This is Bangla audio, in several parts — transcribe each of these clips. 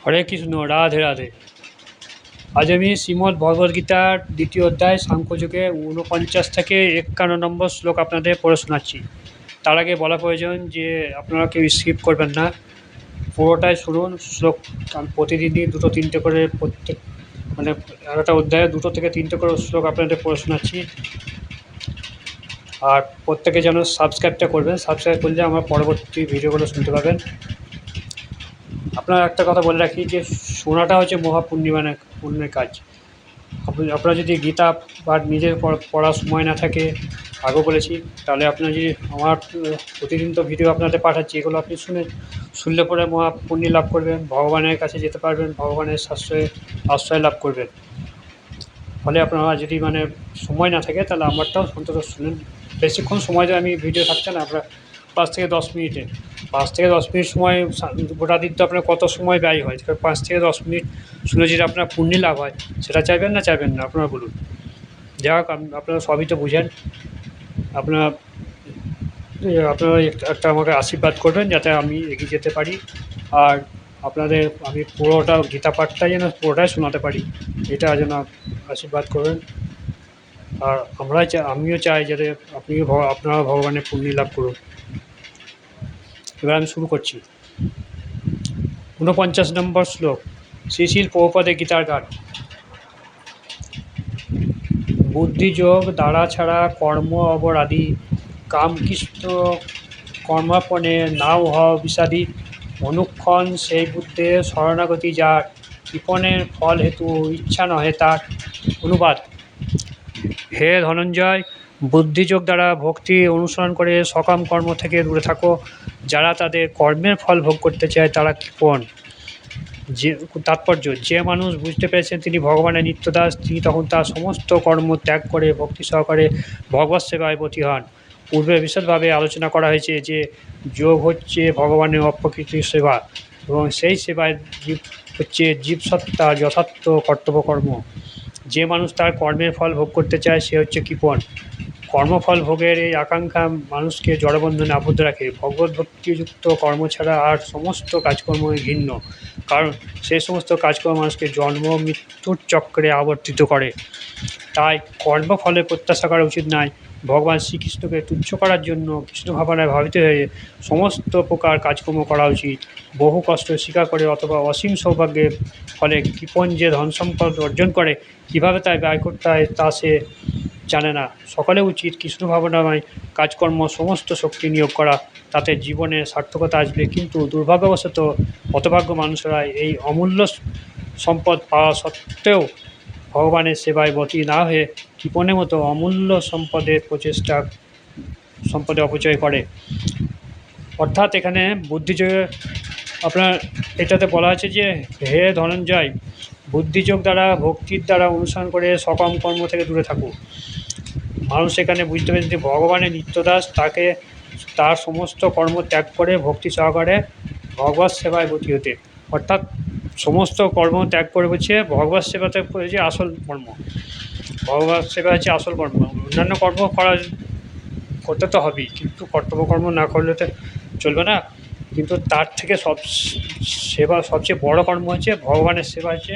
হরে কৃষ্ণ, রাধে রাধে। আজ আমি শ্রীমদ্ ভগবদ্গীতার দ্বিতীয় অধ্যায় সাংখ্যযোগে ৪৯ থেকে ৫১ নম্বর শ্লোক আপনাদের পড়ে শোনাচ্ছি। তার আগে বলা প্রয়োজন যে আপনারা কেউ স্কিপ করবেন না, পুরোটাই শুনুন। শ্লোক প্রতিদিনই ২-৩টে করে প্রত্যেক একটা অধ্যায়ে ২ থেকে ৩টে করে শ্লোক আপনাদের পড়ে শোনাচ্ছি। আর প্রত্যেকে যেন সাবস্ক্রাইবটা করবেন, সাবস্ক্রাইব করলে আমার পরবর্তী ভিডিওগুলো শুনতে পাবেন। আপনার একটা কথা বলে রাখি যে শোনাটা হচ্ছে পুণ্যের কাজ। আপনার যদি গীতা বা নিজের পড়ার সময় না থাকে, আগেও বলেছি, তাহলে আপনার যদি আমার প্রতিদিন তো ভিডিও আপনাদের পাঠাচ্ছি, এগুলো আপনি শুনলে পরে মহাপুণ্য লাভ করবেন, ভগবানের কাছে যেতে পারবেন, ভগবানের আশ্রয় লাভ করবেন। ফলে আপনারা যদি সময় না থাকে তাহলে আমারটাও অন্তত শুনেন। বেশিক্ষণ সময় তো আমি ভিডিও থাকছে না, আপনার ৫ থেকে ১০ মিনিটে ৫ থেকে 10 মিনিট সময় গোটা দিন তো আপনার কত সময় ব্যয় হয়। ৫ থেকে 10 মিনিট শুনে যদি আপনার পুণ্য লাভ হয়, সেটা চাইবেন না আপনারা বলুন। যাই হোক, আপনারা সবই তো বুঝেন। আপনারা একটা আমাকে আশীর্বাদ করবেন যাতে আমি এগিয়ে যেতে পারি, আর আপনাদের আমি পুরোটা গীতা পাঠটাই যেন পুরোটাই শোনাতে পারি, এটা যেন আশীর্বাদ করবেন। আর আমিও চাই যাতে আপনারা ভগবানের পুণ্য লাভ করুন। এবার আমি শুরু করছি। ৪৯ নম্বর শ্লোক, শ্রী শিল প্রভুপাদের গীতার গান। বুদ্ধিযোগ দ্বারা ছাড়া কর্ম অপরাধী, কামকৃষ্ণ কর্মাপনে নাও হও বিষাদী, অনুক্ষণ সেই বুদ্ধের শরণাগতি যার, কৃপণের ফল হেতু ইচ্ছা নহে তার। অনুবাদ: হে ধনঞ্জয়, বুদ্ধিযোগ দ্বারা ভক্তি অনুসরণ করে সকাম কর্ম থেকে দূরে থাকো। যারা তাদের কর্মের ফল ভোগ করতে চায় তারা কৃপণ। তাৎপর্য: যে মানুষ বুঝতে পেরেছেন তিনি ভগবানের নিত্যদাস, তিনি তখন তার সমস্ত কর্ম ত্যাগ করে ভক্তি সহকারে ভগবৎ সেবায় ব্রতী হন। পূর্বে বিশদভাবে আলোচনা করা হয়েছে যে যোগ হচ্ছে ভগবানের অপ্রকৃত সেবা, এবং সেই সেবায় হচ্ছে জীবসত্তার যথার্থ কর্তব্যকর্ম। যে মানুষ তার কর্মের ফল ভোগ করতে চায় সে হচ্ছে কৃপণ। কর্মফল ভোগের এই আকাঙ্ক্ষা মানুষকে জড়বন্ধনে আবদ্ধ রাখে। ভগবত ভক্তিযুক্ত কর্ম ছাড়া আর সমস্ত কাজকর্মই ঘৃণ্য, কারণ সেই সমস্ত কাজকর্ম মানুষকে জন্ম মৃত্যুর চক্রে আবর্তিত করে। তাই কর্মফলের প্রত্যাশা করা উচিত নয়। ভগবান শ্রীকৃষ্ণকে তুচ্ছ করার জন্য কৃষ্ণ ভাবনায় ভাবিত হয়ে সমস্ত প্রকার কাজকর্ম করা উচিত। বহু কষ্ট স্বীকার করে অথবা অসীম সৌভাগ্যের ফলে কৃপণ যে ধন সম্পদ অর্জন করে, কীভাবে তাই ব্যয় করতে হয় তা সে জানে না। সকলে উচিত কৃষ্ণ ভাবনাময় কাজকর্ম সমস্ত শক্তি নিয়োগ করা, তাতে জীবনে সার্থকতা আসবে। কিন্তু দুর্ভাগ্যবশত হতভাগ্য মানুষেরা এই অমূল্য সম্পদ পাওয়া সত্ত্বেও ভগবানের সেবায় ব্রতী না হয়ে কৃপণের মতো অমূল্য সম্পদে অপচয় করে। অর্থাৎ এখানে বুদ্ধিযোগে আপনার এটাতে বলা আছে যে হে ধনঞ্জয়, বুদ্ধিযোগ দ্বারা ভক্তির দ্বারা অনুসরণ করে সকাম কর্ম থেকে দূরে থাকুক। মানুষ এখানে বুঝতে পেরেছে যে ভগবানের নিত্যদাস, তাকে তার সমস্ত কর্ম ত্যাগ করে ভক্তি সহকারে ভগবৎ সেবায় ব্রতী হতে। অর্থাৎ সমস্ত কর্ম ত্যাগ করে হচ্ছে ভগবৎ সেবাতে হচ্ছে আসল কর্ম। ভগবৎ সেবা হচ্ছে আসল কর্ম। অন্যান্য কর্ম করতে তো হবেই, কিন্তু কর্তব্যকর্ম না করলে তো চলবে না। কিন্তু তার থেকে সবচেয়ে বড় কর্ম হচ্ছে ভগবানের সেবা, হচ্ছে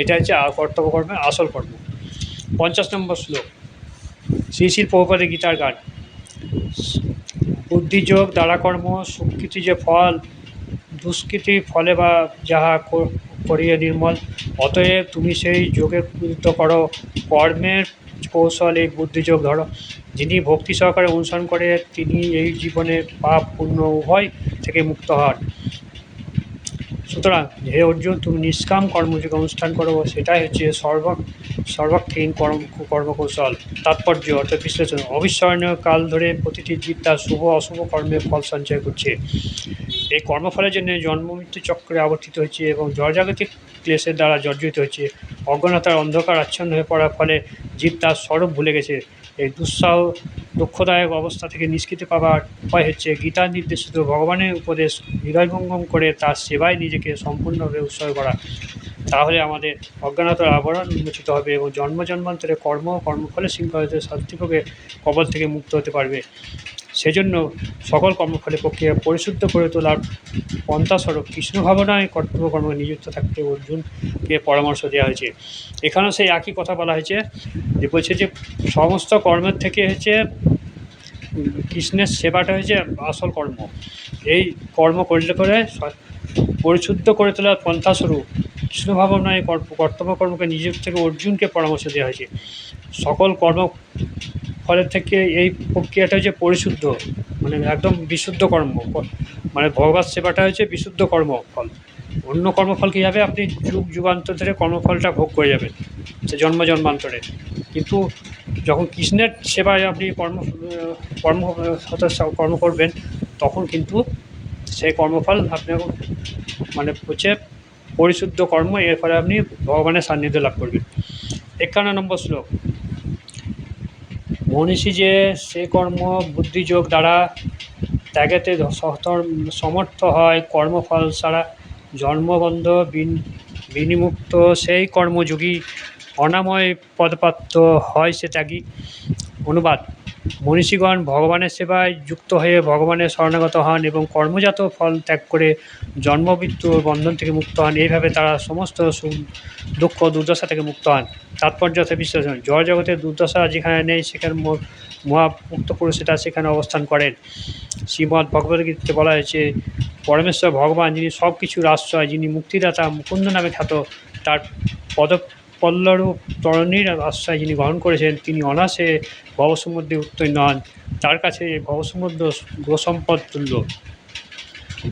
এটা হচ্ছে কর্তব্যকর্মের আসল কর্ম। ৫০ নম্বর শ্লোক, শ্রী শিল প্রভুপাদের গীতার গান। বুদ্ধিযোগ দ্বারা কর্ম সুকৃতি যে ফল, দুষ্কৃতি ফলে বা যাহা করিয়ে নির্মল। অতএব তুমি সেই যোগে প্রযুক্ত করো, কর্মের কৌশল এই বুদ্ধিযোগ ধরো। যিনি ভক্তি সহকারে অনুসরণ করে তিনি এই জীবনে পাপ পুণ্য উভয় থেকে মুক্ত হন। সুতরাং হে অর্জুন, তুমি নিষ্কাম কর্মযোগ অনুষ্ঠান করো, সেটাই হচ্ছে সর্বাক্ষীন কর্মকৌশল। তাৎপর্য অর্থাৎ বিশ্লেষণ: অবিস্মরণীয় কাল ধরে প্রতিটি জীব তার শুভ অশুভ কর্মের ফল সঞ্চয় করছে। এই কর্মফলের জন্য জন্ম মৃত্যু চক্রে আবর্তিত হচ্ছে এবং জড়জাগতিক ক্লেশের দ্বারা জর্জরিত হচ্ছে। অজ্ঞানতার অন্ধকার আচ্ছন্ন হয়ে পড়ার ফলে জীব তার স্বরূপ ভুলে গেছে। এই দুঃখদায়ক অবস্থা থেকে নিষ্কৃতি পাওয়ার উপায় হচ্ছে গীতার নির্দেশিত ভগবানের উপদেশ হৃদয়ঙ্গম করে তার সেবায় নিজেকে সম্পূর্ণভাবে উৎসর্গ করা। তাহলে আমাদের অজ্ঞানতার আবরণ উন্মোচিত হবে এবং জন্মান্তরে কর্মফলের শৃঙ্খলা শাস্তিভোগের কবল থেকে মুক্ত হতে পারবে। সেজন্য সকল কর্মফলের প্রক্রিয়া পরিশুদ্ধ করে তোলার পন্থাস্বরূপ কৃষ্ণ ভাবনায় কর্তব্যকর্মে নিযুক্ত থাকতে অর্জুনকে পরামর্শ দেওয়া হয়েছে। এখানেও সেই একই কথা বলা হয়েছে, যে বলছে যে সমস্ত কর্মের থেকে হচ্ছে কৃষ্ণের সেবাটা হচ্ছে আসল কর্ম। এই কর্ম করলে করে পরিশুদ্ধ করে তোলার পন্থাস্বরূপ কৃষ্ণ ভাবনায় কর্তব্যকর্মকে নিযুক্ত থেকে অর্জুনকে পরামর্শ দেওয়া হয়েছে। সকল কর্ম ফলের থেকে এই প্রক্রিয়াটা হচ্ছে পরিশুদ্ধ, মানে একদম বিশুদ্ধ কর্ম, মানে ভগবত সেবাটা হচ্ছে বিশুদ্ধ কর্মফল। অন্য কর্মফল কী হবে, আপনি যুগ যুগান্তর ধরে কর্মফলটা ভোগ করে যাবেন, সে জন্ম জন্মান্তরে। কিন্তু যখন কৃষ্ণের সেবায় আপনি কর্ম করবেন, তখন কিন্তু সেই কর্মফল আপনার মানে হচ্ছে পরিশুদ্ধ কর্ম, এর ফলে আপনি ভগবানের সান্নিধ্য লাভ করবেন। 51 নম্বর শ্লোক। মনীষী যে সে কর্ম বুদ্ধিযোগ দ্বারা ত্যাগেতে সমর্থ হয়, কর্মফল ছাড়া জন্মবন্ধ বিনিমুক্ত সেই কর্মযোগী অনাময় পদপ্রাপ্ত হয় সে ত্যাগী। অনুবাদ: মনীষীগণ ভগবানের সেবায় যুক্ত হয়ে ভগবানের শরণাগত হন এবং কর্মজাত ফল ত্যাগ করে জন্মমৃত্যুর বন্ধন থেকে মুক্ত হন। এইভাবে তারা সমস্ত দুঃখ দুর্দশা থেকে মুক্ত হন। তাৎপর্য বিশ্লেষণ: জড় জগতের দুর্দশা যেখানে নেই, সেখানে মহামুক্ত পুরুষেরা সেখানে অবস্থান করেন। শ্রীমদ্ ভগবদ্গীতাতে বলা হয়েছে, পরমেশ্বর ভগবান যিনি সব কিছুর আশ্রয়, যিনি মুক্তিদাতা, মুকুন্দ নামে খ্যাত, তার পদপল্লরূপ তরণীর আশ্রয় যিনি গ্রহণ করেছেন, তিনি অনায়াসে ভবসমুদ্রে উত্তীর্ণ হন। তার কাছে ভবসমুদ্র গোসম্পদ তুল্য।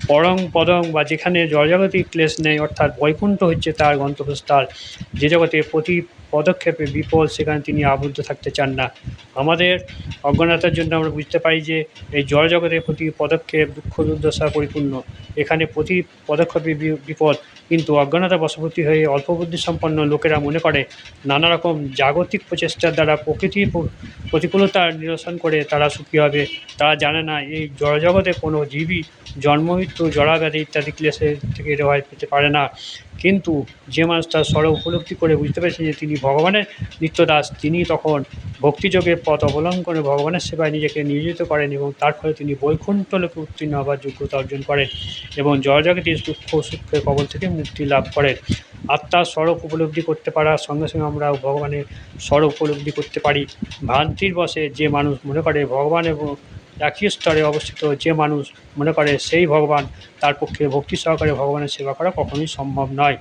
পরং পদং, বা যেখানে জড়জাগতিক ক্লেশ নেই, অর্থাৎ বৈকুণ্ঠ হচ্ছে তার গন্তব্যস্থল। যে জগতে প্রতি পদক্ষেপে বিপদ, সেখানে তিনি আবদ্ধ থাকতে চান না। আমাদের অজ্ঞানতার জন্য আমরা বুঝতে পারি যে এই জড়জগতের প্রতি পদক্ষেপ দুঃখ দুর্দশা পরিপূর্ণ, এখানে প্রতি পদক্ষেপে বিপদ। কিন্তু অজ্ঞানতা বশবর্তী হয়ে অল্প বুদ্ধিসম্পন্ন লোকেরা মনে করে নানা রকম জাগতিক প্রচেষ্টার দ্বারা প্রকৃতির প্রতিকূলতা নিরসন করে তারা সুখী হবে। তারা জানে না এই জড়জগতে কোনো জীবই জন্মমৃত্যু, জরাব্যাধি ইত্যাদি ক্লেশের থেকে রেহাই পেতে পারে না। কিন্তু যে মানুষ তার স্বর উপলব্ধি করে বুঝতে পেরেছেন যে তিনি ভগবানের নিত্যদাস, তিনি তখন ভক্তিযোগের পথ অবলম্বন করে ভগবানের সেবায় নিজেকে নিয়োজিত করেন এবং তার ফলে তিনি বৈকুণ্ঠ লোকে উত্তীর্ণ হবার যোগ্যতা অর্জন করেন এবং জড়জগতের দুঃখ সুখের কবল থেকে মুক্তি লাভ করেন। আত্মার স্বরূপ উপলব্ধি করতে পারার সঙ্গে সঙ্গে আমরা ভগবানের স্বরূপ উপলব্ধি করতে পারি। ভ্রান্তির বশে যে মানুষ মনে করে ভগবান এবং একই স্তরে অবস্থিত যে মানুষ মনে করে সেই ভগবান, তার পক্ষে ভক্তি সহকারে ভগবানের সেবা করা কখনোই সম্ভব নয়।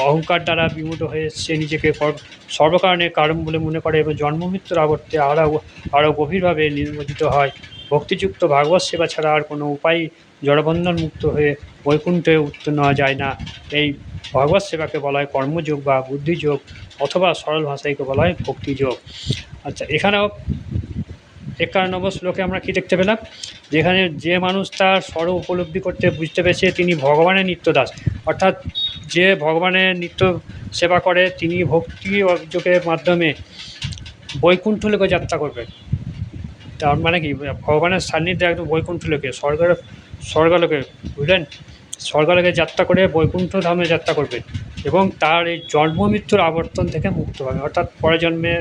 অহংকার দ্বারা বিমূঢ় হয়ে সে নিজেকে সর্বকারণের কারণ বলে মনে করে এবং জন্মমৃত্যুর আবর্তে আরও গভীরভাবে নিমজ্জিত হয়। ভক্তিযুক্ত ভাগবত সেবা ছাড়া আর কোনো উপায় জড়বন্ধন মুক্ত হয়ে বৈকুণ্ঠে উত্তীর্ণ হওয়া যায় না। এই ভগবত সেবাকে বলা হয় কর্মযোগ বা বুদ্ধিযোগ, অথবা সরল ভাষায়কে বলা হয় ভক্তিযোগ। আচ্ছা, এখানেও 51 নম্বর শ্লোকে আমরা কী দেখতে পেলাম, যেখানে যে মানুষ তার স্বরূপ উপলব্ধি করতে বুঝতে পেরেছে তিনি ভগবানের নিত্যদাস, অর্থাৎ যে ভগবানের নিত্য সেবা করে তিনি ভক্তি যোগের মাধ্যমে বৈকুণ্ঠ লোকে যাত্রা করবেন। তার মানে কি, ভগবানের সান্নিধ্যে একদম বৈকুণ্ঠ লোকে, স্বর্গলোকে, বুঝলেন, স্বর্গলোকে যাত্রা করে বৈকুণ্ঠ ধামে যাত্রা করবেন এবং তার এই জন্ম মৃত্যুর আবর্তন থেকে মুক্ত হবে। অর্থাৎ পরে জন্মে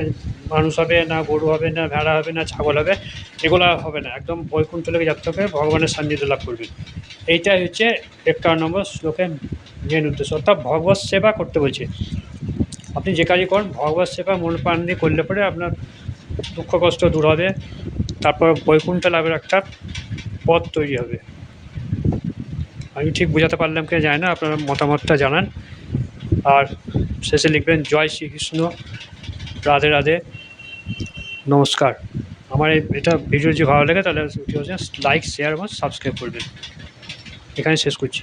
মানুষ হবে না, গরু হবে না, ভেড়া হবে না, ছাগল হবে, এগুলো হবে না, একদম বৈকুণ্ঠ লোকে যাত্রা করে ভগবানের সান্নিধ্য লাভ করবেন। এইটাই হচ্ছে 51 নম্বর শ্লোকের মেন উদ্দেশ্য, অর্থাৎ ভগবত সেবা করতে বলছে। আপনি যে কাজই করুন ভগবত সেবা মন প্রাণ দিয়ে করলে পরে আপনার দুঃখ কষ্ট দূর হবে, তারপর বৈকুণ্ঠ লাভের একটা পথ তৈরি হবে। আমি ঠিক বোঝাতে পারলাম কি জানি না, আপনারা মতামতটা জানান। আর শেষে লিখবেন জয় শ্রীকৃষ্ণ, রাধে রাধে, নমস্কার। আমার এটা ভিডিও যদি ভালো লাগে তাহলে লাইক, শেয়ার এবং সাবস্ক্রাইব করবেন। এখানে শেষ করছি।